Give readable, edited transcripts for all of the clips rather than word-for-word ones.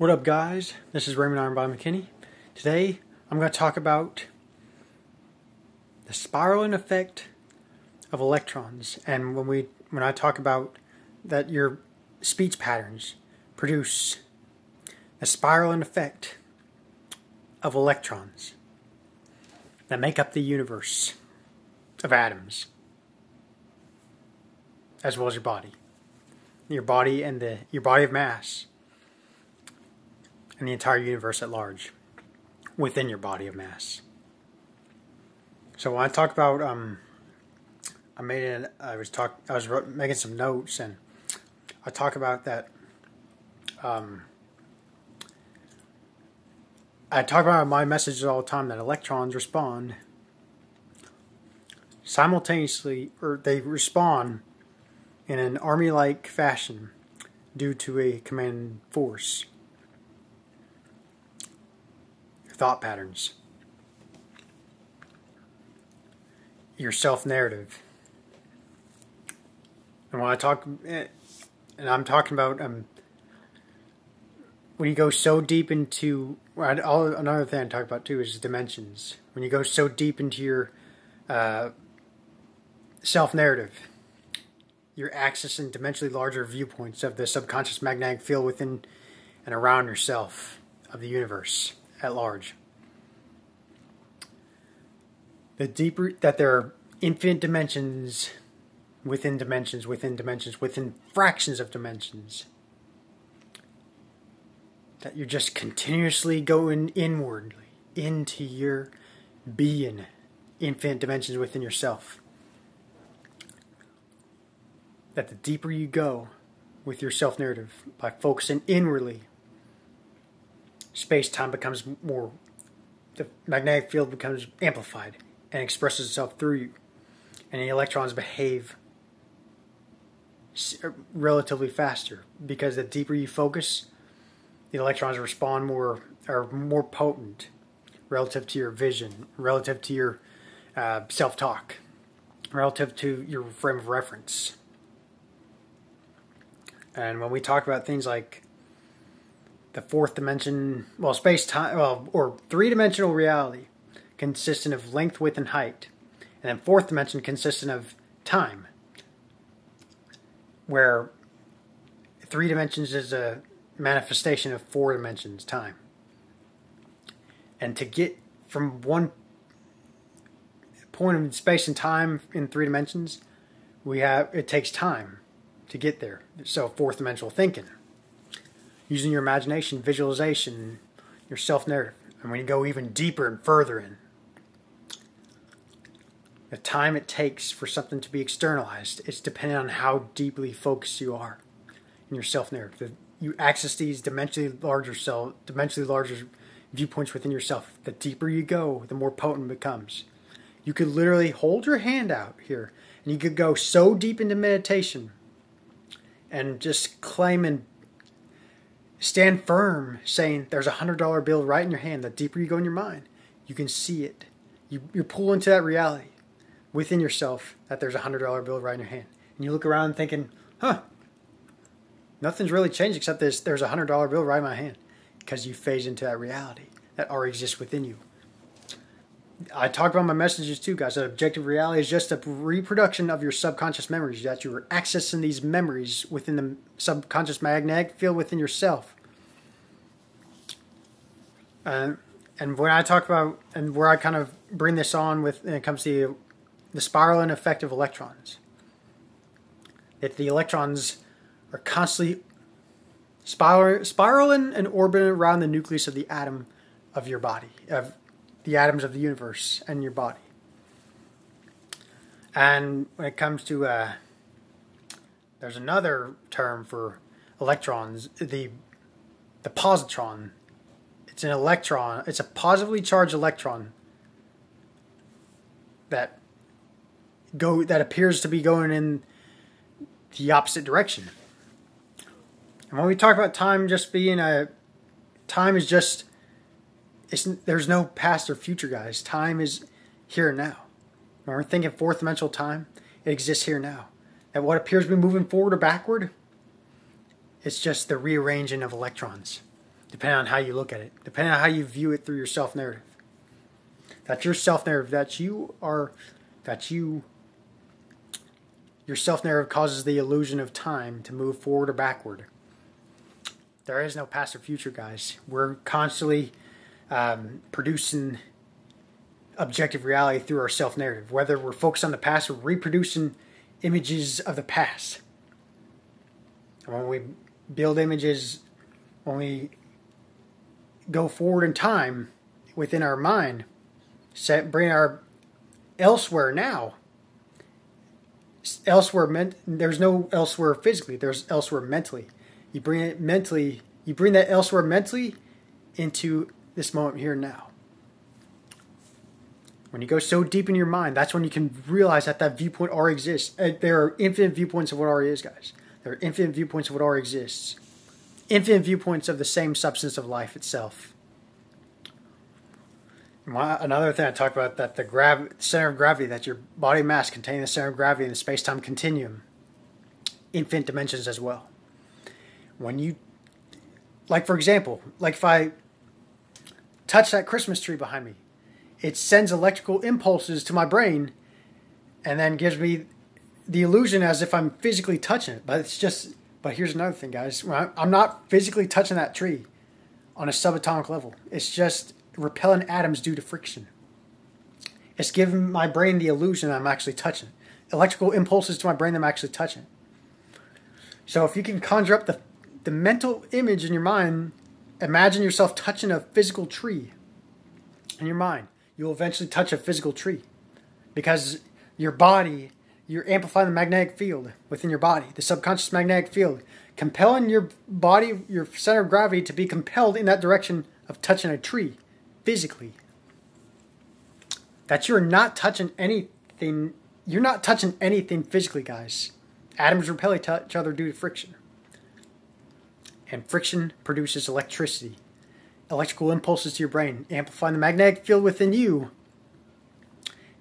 What up, guys? This is Raymond Ironbody-McKinney. Today I'm going to talk about the spiraling effect of electrons, and when I talk about that your speech patterns produce a spiraling effect of electrons that make up the universe of atoms, as well as your body and your body of mass, and the entire universe at large within your body of mass. So when I talk about I was making some notes, and I talk about that. I talk about my messages all the time that electrons respond simultaneously, or they respond in an army-like fashion due to a command force. Thought patterns, your self-narrative. And when I talk, and I'm talking about when you go so deep into, another thing I talk about too is dimensions. When you go so deep into your self-narrative, you're accessing dimensionally larger viewpoints of the subconscious magnetic field within and around yourself, of the universe at large. The deeper that there are infinite dimensions within dimensions, within dimensions, within fractions of dimensions, that you're just continuously going inwardly into your being, infinite dimensions within yourself. That the deeper you go with your self-narrative, by focusing inwardly, space-time becomes more, the magnetic field becomes amplified and expresses itself through you, and the electrons behave relatively faster, because the deeper you focus, the electrons respond more, are more potent relative to your vision, relative to your self-talk, relative to your frame of reference. And when we talk about things like the fourth dimension, well, space-time, or three-dimensional reality, consistent of length, width, and height, and then fourth dimension consistent of time, where 3 dimensions is a manifestation of 4 dimensions, time. And to get from one point of space and time in 3 dimensions, it takes time to get there. So fourth dimensional thinking, using your imagination, visualization, your self-narrative. And when you go even deeper and further in, the time it takes for something to be externalized, it's dependent on how deeply focused you are in your self-narrative. You access these dimensionally larger viewpoints within yourself. The deeper you go, the more potent it becomes. You could literally hold your hand out here, and you could go so deep into meditation and just claim and stand firm, saying there's a $100 bill right in your hand. The deeper you go in your mind, you can see it. You pull into that reality within yourself that there's a $100 bill right in your hand. And you look around thinking, nothing's really changed except there's a $100 bill right in my hand. Because you phase into that reality that already exists within you. I talk about my messages too, guys. That objective reality is just a reproduction of your subconscious memories. That you are accessing these memories within the subconscious magnetic field within yourself. And when I talk about, and where I kind of bring this on with, when it comes to the spiraling effect of electrons, that the electrons are constantly spiraling and orbiting around the nucleus of the atom of your body, of the atoms of the universe and your body. And when it comes to, there's another term for electrons, the positron. It's an electron. It's a positively charged electron that appears to be going in the opposite direction. And when we talk about time just being time is just, there's no past or future, guys. Time is here and now. When we're thinking fourth dimensional time, it exists here now. And what appears to be moving forward or backward, it's just the rearranging of electrons depending on how you look at it, depending on how you view it through your self-narrative. That's your self-narrative. Your self-narrative causes the illusion of time to move forward or backward. There is no past or future, guys. We're constantly producing objective reality through our self-narrative. Whether we're focused on the past or reproducing images of the past. And when we build images, when we go forward in time within our mind, bring our elsewhere now. There's no elsewhere physically. There's elsewhere mentally. You bring that elsewhere mentally into this moment here and now. When you go so deep in your mind, that's when you can realize that viewpoint already exists. There are infinite viewpoints of what already is, guys. There are infinite viewpoints of what already exists. Infinite viewpoints of the same substance of life itself. Another thing I talked about, that the center of gravity, that your body mass containing the center of gravity in the space-time continuum, infinite dimensions as well. When you, like for example, like if I touch that Christmas tree behind me, it sends electrical impulses to my brain and then gives me the illusion as if I'm physically touching it. But here's another thing, guys. I'm not physically touching that tree on a subatomic level. It's just repelling atoms due to friction. It's giving my brain the illusion that I'm actually touching it. Electrical impulses to my brain that I'm actually touching it. So if you can conjure up the mental image in your mind, imagine yourself touching a physical tree in your mind. You'll eventually touch a physical tree because your body, you're amplifying the magnetic field within your body, the subconscious magnetic field, compelling your body, your center of gravity, to be compelled in that direction of touching a tree physically. That you're not touching anything. You're not touching anything physically, guys. Atoms repel each other due to friction. And friction produces electricity. Electrical impulses to your brain, amplifying the magnetic field within you,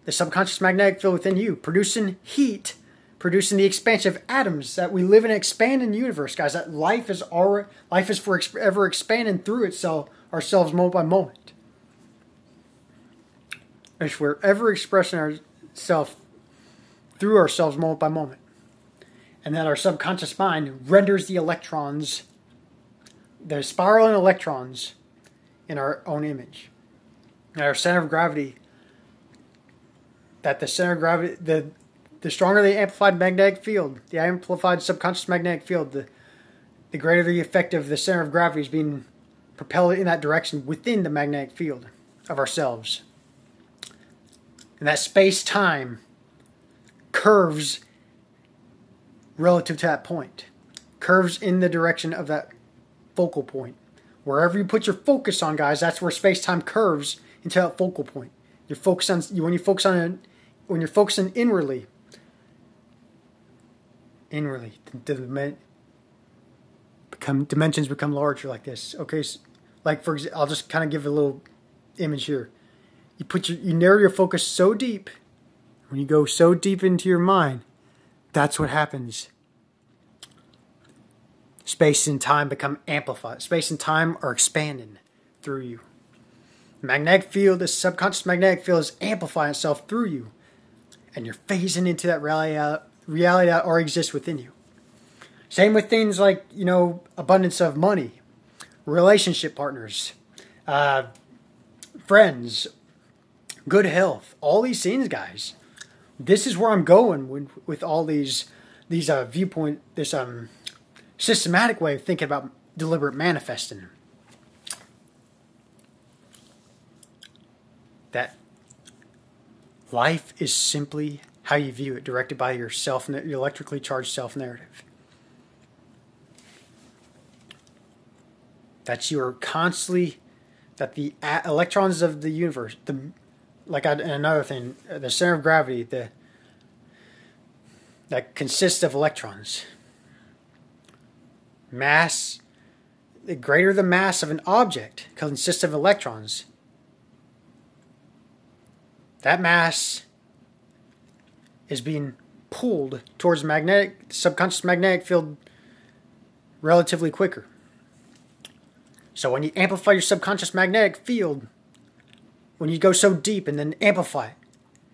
the subconscious magnetic field within you, producing heat, producing the expansion of atoms, that we live in an expanding universe, guys. That life is forever expanding through itself, ourselves moment by moment. If we're ever expressing ourselves through ourselves moment by moment. And that our subconscious mind renders the electrons, the spiraling electrons, in our own image. And our center of gravity, the stronger the amplified magnetic field, the amplified subconscious magnetic field, the greater the effect of the center of gravity is being propelled in that direction within the magnetic field of ourselves. And that space-time curves relative to that point. Curves in the direction of that focal point. Wherever you put your focus on, guys, that's where space-time curves into that focal point. When you're focusing inwardly, dimensions become larger like this. Okay, so, like for example, I'll just kind of give a little image here. You narrow your focus so deep. When you go so deep into your mind, that's what happens. Space and time become amplified. Space and time are expanding through you. The magnetic field, the subconscious magnetic field, is amplifying itself through you. And you're phasing into that reality that already exists within you. Same with things like, abundance of money, relationship partners, friends, good health, all these things, guys. This is where I'm going with all these viewpoint, this systematic way of thinking about deliberate manifesting. That life is simply how you view it, directed by your electrically charged self-narrative. That you are constantly, that the electrons of the universe, another thing, the center of gravity, that consists of electrons. Mass, the greater the mass of an object consists of electrons. That mass is being pulled towards subconscious magnetic field relatively quicker. So when you amplify your subconscious magnetic field, when you go so deep and then amplify it,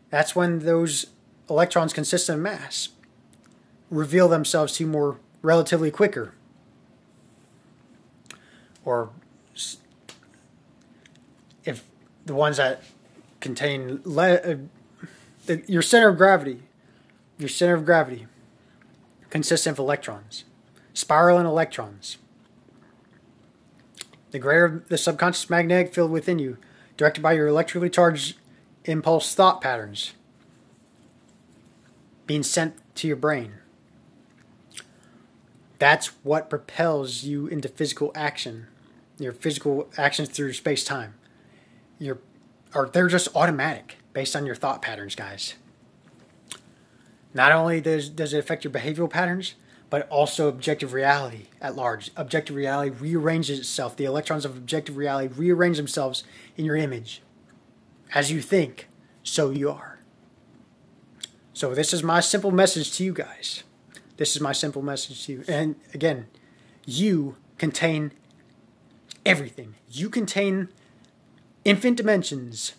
that's when those electrons consistent in mass reveal themselves to you more relatively quicker. Or if the ones that contain your center of gravity consists of electrons, spiraling electrons. The greater the subconscious magnetic field within you, directed by your electrically charged impulse thought patterns being sent to your brain. That's what propels you into physical action. Your physical actions through space-time. They're just automatic based on your thought patterns, guys. Not only does it affect your behavioral patterns, but also objective reality at large. Objective reality rearranges itself. The electrons of objective reality rearrange themselves in your image. As you think, so you are. So this is my simple message to you guys. This is my simple message to you. And again, you contain everything. You contain infinite dimensions.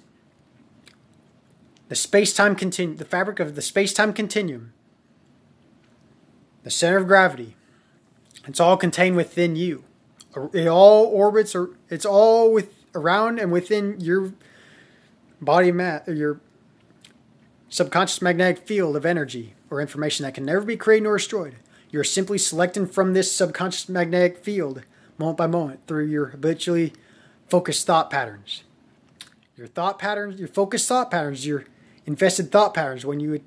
The space-time continuum, the fabric of the space-time continuum. The center of gravity. It's all contained within you. It all orbits, or it's all around and within your body mass, your subconscious magnetic field of energy or information that can never be created nor destroyed. You're simply selecting from this subconscious magnetic field, moment by moment, through your habitually focused thought patterns. Your thought patterns, your focused thought patterns, your invested thought patterns, when you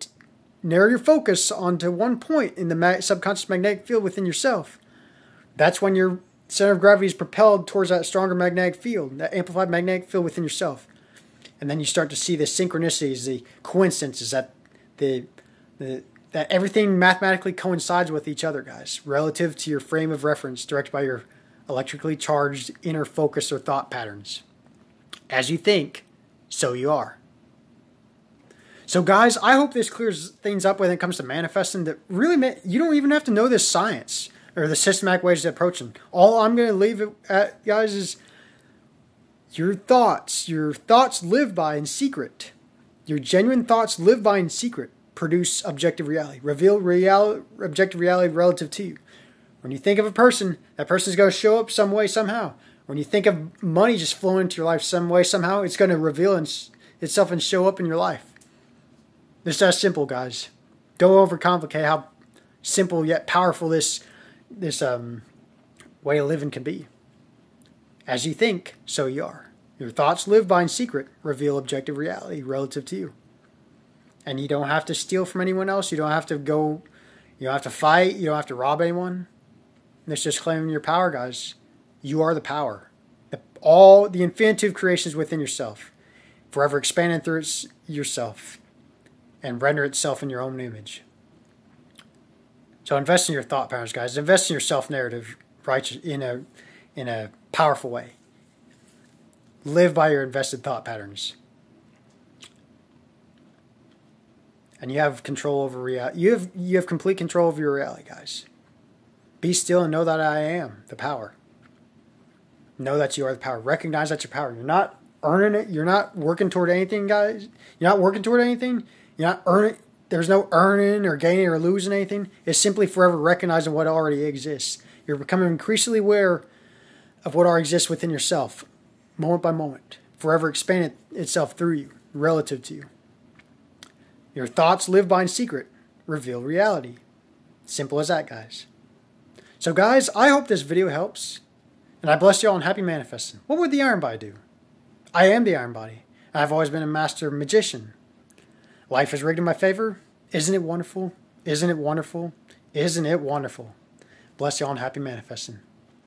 narrow your focus onto one point in the subconscious magnetic field within yourself, that's when your center of gravity is propelled towards that stronger magnetic field, that amplified magnetic field within yourself. And then you start to see the synchronicities, the coincidences, that everything mathematically coincides with each other, guys, relative to your frame of reference directed by your electrically charged inner focus or thought patterns. As you think, so you are. So guys, I hope this clears things up when it comes to manifesting. That really, you don't even have to know this science or the systematic ways to approach them. All I'm going to leave it at, guys, is your thoughts. Your thoughts live by in secret. Your genuine thoughts live by in secret. Produce objective reality. Reveal objective reality relative to you. When you think of a person, that person is going to show up some way, somehow. When you think of money just flowing into your life some way, somehow, it's going to reveal itself and show up in your life. It's that simple, guys. Don't overcomplicate how simple yet powerful this way of living can be. As you think, so you are. Your thoughts live by in secret, reveal objective reality relative to you. And you don't have to steal from anyone else. You don't have to go, you don't have to fight. You don't have to rob anyone. It's just claiming your power, guys. You are the power. All the infinitude of creations within yourself, forever expanding through yourself, and render itself in your own image. So invest in your thought patterns, guys. Invest in your self-narrative in a powerful way. Live by your invested thought patterns. And you have control over reality. You have complete control over your reality, guys. Be still and know that I am the power. Know that you are the power. Recognize that you're power. You're not earning it. You're not working toward anything, guys. You're not working toward anything. You're not earning. There's no earning or gaining or losing anything. It's simply forever recognizing what already exists. You're becoming increasingly aware of what already exists within yourself, moment by moment. Forever expanding itself through you, relative to you. Your thoughts live by in secret, reveal reality. Simple as that, guys. So, guys, I hope this video helps. And I bless you all and happy manifesting. What would the Ironbody do? I am the Ironbody. I've always been a master magician. Life is rigged in my favor. Isn't it wonderful? Isn't it wonderful? Isn't it wonderful? Bless you all and happy manifesting.